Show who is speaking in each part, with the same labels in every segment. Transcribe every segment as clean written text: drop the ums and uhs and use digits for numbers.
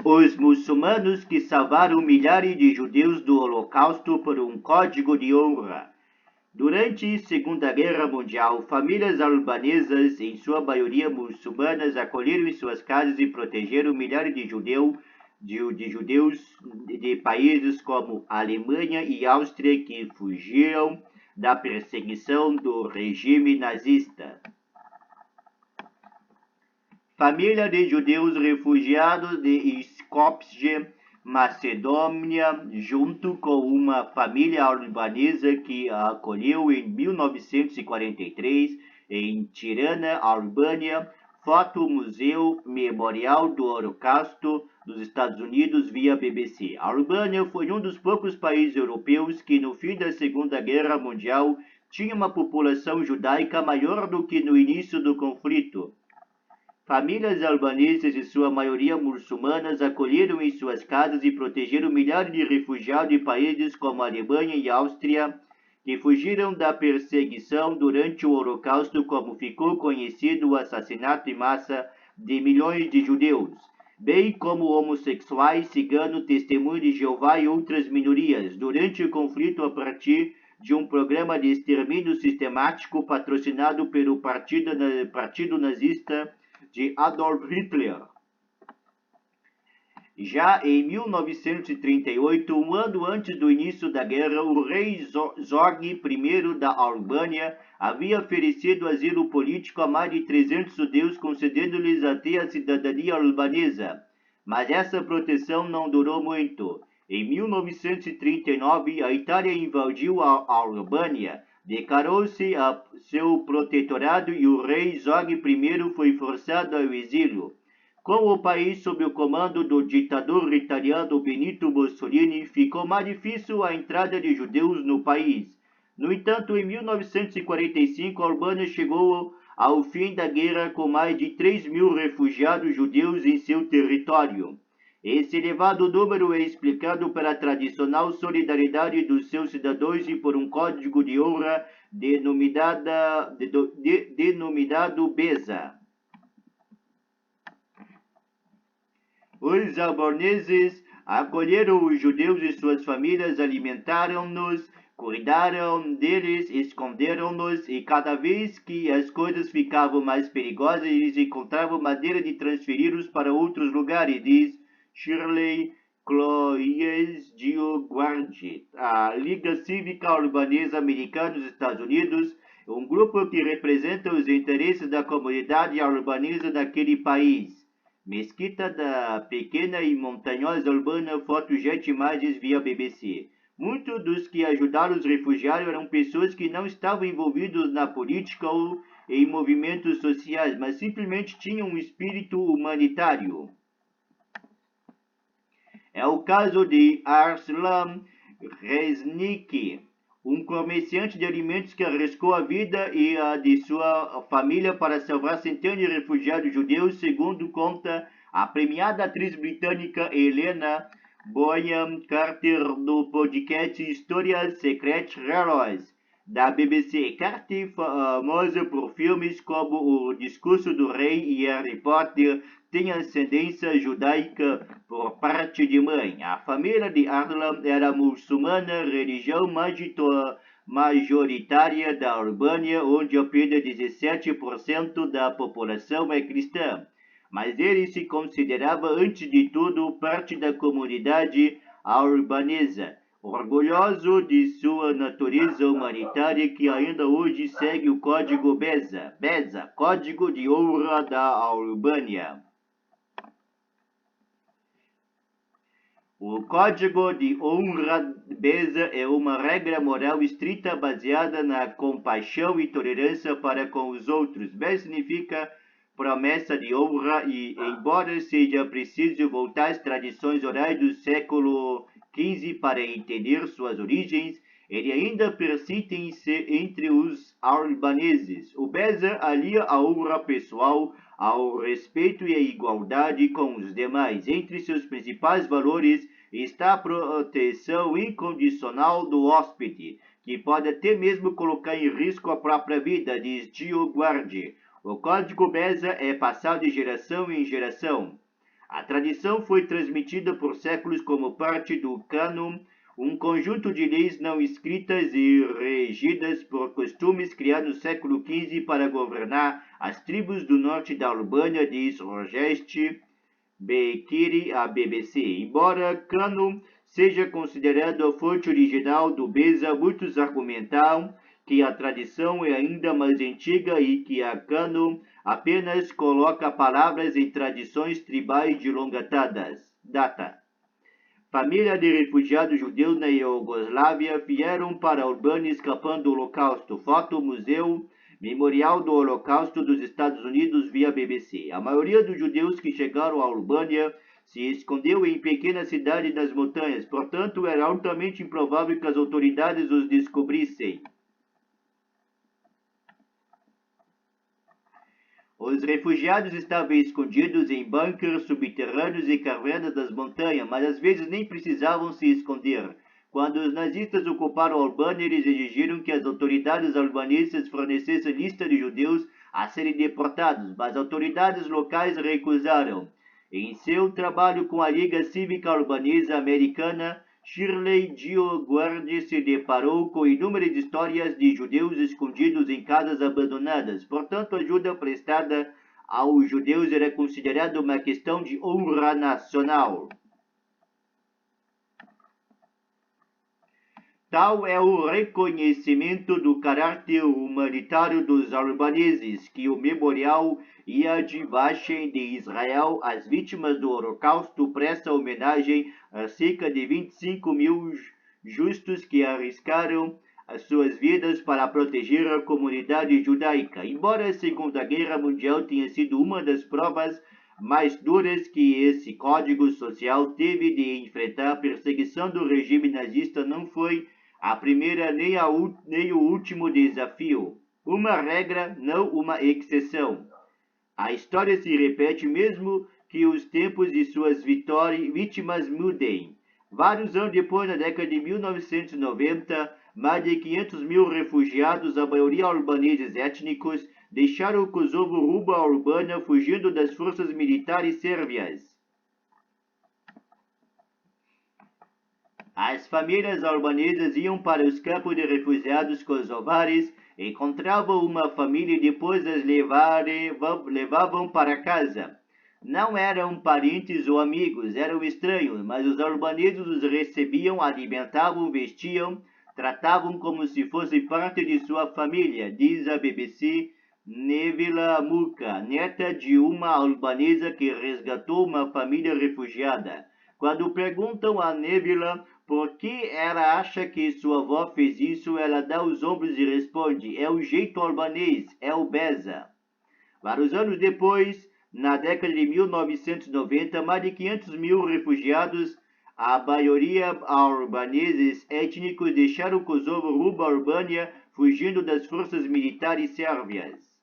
Speaker 1: Os muçulmanos que salvaram milhares de judeus do Holocausto por um código de honra. Durante a Segunda Guerra Mundial, famílias albanesas, em sua maioria muçulmanas, acolheram em suas casas e protegeram milhares de judeus de países como Alemanha e Áustria que fugiram da perseguição do regime nazista. Família de judeus refugiados de Skopje, Macedônia, junto com uma família albanesa que a acolheu em 1943 em Tirana, Albânia. Foto Museu Memorial do Holocausto dos Estados Unidos via BBC. A Albânia foi um dos poucos países europeus que no fim da Segunda Guerra Mundial tinha uma população judaica maior do que no início do conflito. Famílias albanesas, em sua maioria muçulmanas, acolheram em suas casas e protegeram milhares de refugiados de países como a Alemanha e a Áustria, que fugiram da perseguição durante o Holocausto, como ficou conhecido o assassinato em massa de milhões de judeus, bem como homossexuais, ciganos, testemunhos de Jeová e outras minorias, durante o conflito a partir de um programa de extermínio sistemático patrocinado pelo Partido Nazista de Adolf Hitler. Já em 1938, um ano antes do início da guerra, o rei Zorg I da Albânia havia oferecido asilo político a mais de 300 judeus, concedendo-lhes até a cidadania albanesa. Mas essa proteção não durou muito. Em 1939, a Itália invadiu a Albânia, declarou-se a seu protetorado e o rei Zorg I foi forçado ao exílio. Com o país sob o comando do ditador italiano Benito Mussolini, ficou mais difícil a entrada de judeus no país. No entanto, em 1945, a Albânia chegou ao fim da guerra com mais de 3.000 refugiados judeus em seu território. Esse elevado número é explicado pela tradicional solidariedade dos seus cidadãos e por um código de honra denominado BESA. Os albaneses acolheram os judeus e suas famílias, alimentaram-nos, cuidaram deles, esconderam-nos e cada vez que as coisas ficavam mais perigosas, eles encontravam maneira de transferi-los para outros lugares, diz Shirley Cloyes Dioguardi, a Liga Cívica Albanesa Americana dos Estados Unidos, um grupo que representa os interesses da comunidade albanesa daquele país. Mesquita da pequena e montanhosa Albânia, foto jet imagens via BBC. Muitos dos que ajudaram os refugiados eram pessoas que não estavam envolvidos na política ou em movimentos sociais, mas simplesmente tinham um espírito humanitário. É o caso de Arslan Resnick, um comerciante de alimentos que arriscou a vida e a de sua família para salvar centenas de refugiados judeus, segundo conta a premiada atriz britânica Helena Bonham Carter no podcast Histórias Secret Heroes da BBC. Carter, famosa por filmes como O Discurso do Rei e Harry Potter, tem ascendência judaica por parte de mãe. A família de Arslan era muçulmana, religião majoritária da Albânia, onde apenas 17% da população é cristã. Mas ele se considerava, antes de tudo, parte da comunidade albanesa, orgulhoso de sua natureza humanitária que ainda hoje segue o Código BESA, Código de Honra da Albânia. O Código de Honra BESA é uma regra moral estrita baseada na compaixão e tolerância para com os outros. BESA significa promessa de honra e, embora seja preciso voltar às tradições orais do século XV para entender suas origens, ele ainda persiste entre os albaneses. O BESA alia a honra pessoal ao respeito e à igualdade com os demais. Entre seus principais valores está a proteção incondicional do hóspede, que pode até mesmo colocar em risco a própria vida, diz Dioguardi. O código BESA é passado de geração em geração. A tradição foi transmitida por séculos como parte do cânon, um conjunto de leis não escritas e regidas por costumes criados no século XV para governar as tribos do norte da Albânia, diz Rogeste Bekiri à BBC. Embora cânon seja considerado a fonte original do Beza, muitos argumentam que a tradição é ainda mais antiga e que a cânon apenas coloca palavras em tradições tribais de longa data. Família de refugiados judeus na Iugoslávia vieram para a Albânia escapando do Holocausto. Foto Museu Memorial do Holocausto dos Estados Unidos via BBC. A maioria dos judeus que chegaram à Albânia se escondeu em pequenas cidades das montanhas, portanto era altamente improvável que as autoridades os descobrissem. Os refugiados estavam escondidos em bunkers subterrâneos e cavernas das montanhas, mas às vezes nem precisavam se esconder. Quando os nazistas ocuparam a Albânia, eles exigiram que as autoridades albanesas fornecessem lista de judeus a serem deportados, mas autoridades locais recusaram. Em seu trabalho com a Liga Cívica Albanesa Americana, Shirley Dioguardi se deparou com inúmeras histórias de judeus escondidos em casas abandonadas. Portanto, a ajuda prestada aos judeus era considerada uma questão de honra nacional. Tal é o reconhecimento do caráter humanitário dos albaneses que o Memorial Yad Vashem de Israel às vítimas do Holocausto presta homenagem a cerca de 25 mil justos que arriscaram as suas vidas para proteger a comunidade judaica. Embora a Segunda Guerra Mundial tenha sido uma das provas mais duras que esse código social teve de enfrentar, a perseguição do regime nazista não foi a primeira nem o último desafio. Uma regra, não uma exceção. A história se repete mesmo que os tempos de suas vítimas mudem. Vários anos depois, na década de 1990, mais de 500 mil refugiados, a maioria albaneses étnicos, deixaram o Kosovo rumo à Albânia, fugindo das forças militares sérvias. As famílias albanesas iam para os campos de refugiados kosovares, encontravam uma família e depois as levavam para casa. Não eram parentes ou amigos, eram estranhos, mas os albaneses os recebiam, alimentavam, vestiam, tratavam como se fossem parte de sua família, diz a BBC Nevila Muka, neta de uma albanesa que resgatou uma família refugiada. Quando perguntam a Nevila por que ela acha que sua avó fez isso, ela dá os ombros e responde: é o jeito albanês, é o Beza. Vários anos depois, na década de 1990, mais de 500 mil refugiados, a maioria albaneses étnicos, deixaram o Kosovo rumo à Albânia, fugindo das forças militares sérvias.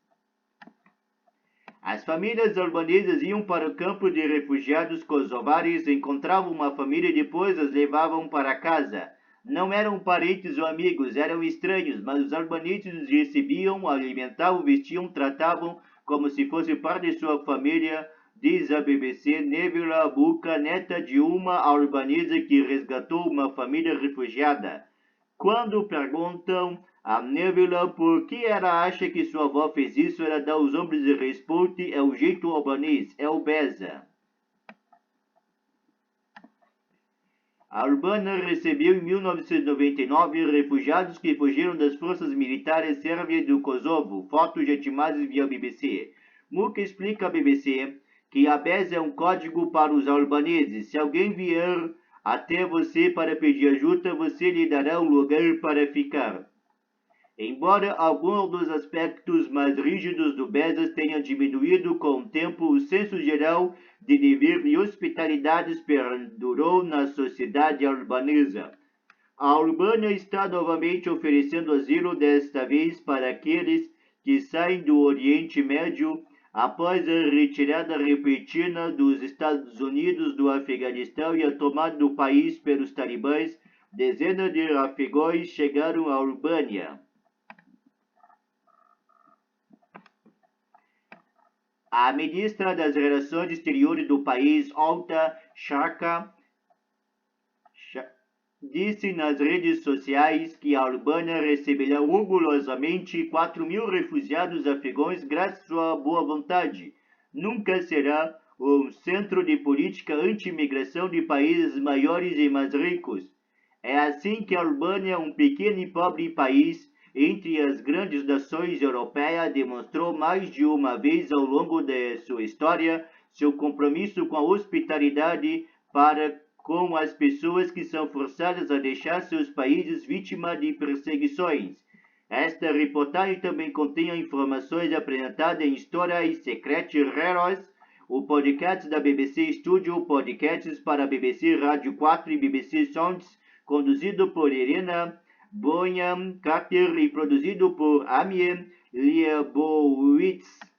Speaker 1: As famílias albanesas iam para o campo de refugiados kosovares, encontravam uma família e depois as levavam para casa. Não eram parentes ou amigos, eram estranhos, mas os albaneses os recebiam, alimentavam, vestiam, tratavam como se fosse parte de sua família, diz a BBC Nevila Buka, neta de uma albanesa que resgatou uma família refugiada. Quando perguntam a Nevila por que ela acha que sua avó fez isso, ela dá os ombros e responde: é o jeito albanês, é o Beza. A Albânia recebeu em 1999 refugiados que fugiram das forças militares sérvias do Kosovo. Fotos de imagens via BBC. Muka explica à BBC que a Beza é um código para os albaneses. Se alguém vier até você para pedir ajuda, você lhe dará um lugar para ficar. Embora alguns dos aspectos mais rígidos do Beza tenham diminuído com o tempo, o senso geral de dever e hospitalidade perdurou na sociedade albanesa. A Albânia está novamente oferecendo asilo, desta vez para aqueles que saem do Oriente Médio após a retirada repentina dos Estados Unidos do Afeganistão e a tomada do país pelos talibãs. Dezenas de afegãos chegaram à Albânia. A ministra das Relações Exteriores do país, Olta Sharka, disse nas redes sociais que a Albânia receberá orgulhosamente 4.000 refugiados afegãos graças à sua boa vontade. Nunca será um centro de política anti-imigração de países maiores e mais ricos. É assim que a Albânia, um pequeno e pobre país entre as grandes nações europeias, demonstrou mais de uma vez ao longo de sua história seu compromisso com a hospitalidade para com as pessoas que são forçadas a deixar seus países vítimas de perseguições. Esta reportagem também contém informações apresentadas em História e Secret Heroes, o podcast da BBC Studio, podcasts para a BBC Rádio 4 e BBC Sounds, conduzido por Irena Bonham Carter e produzido por Amie Leibowitz.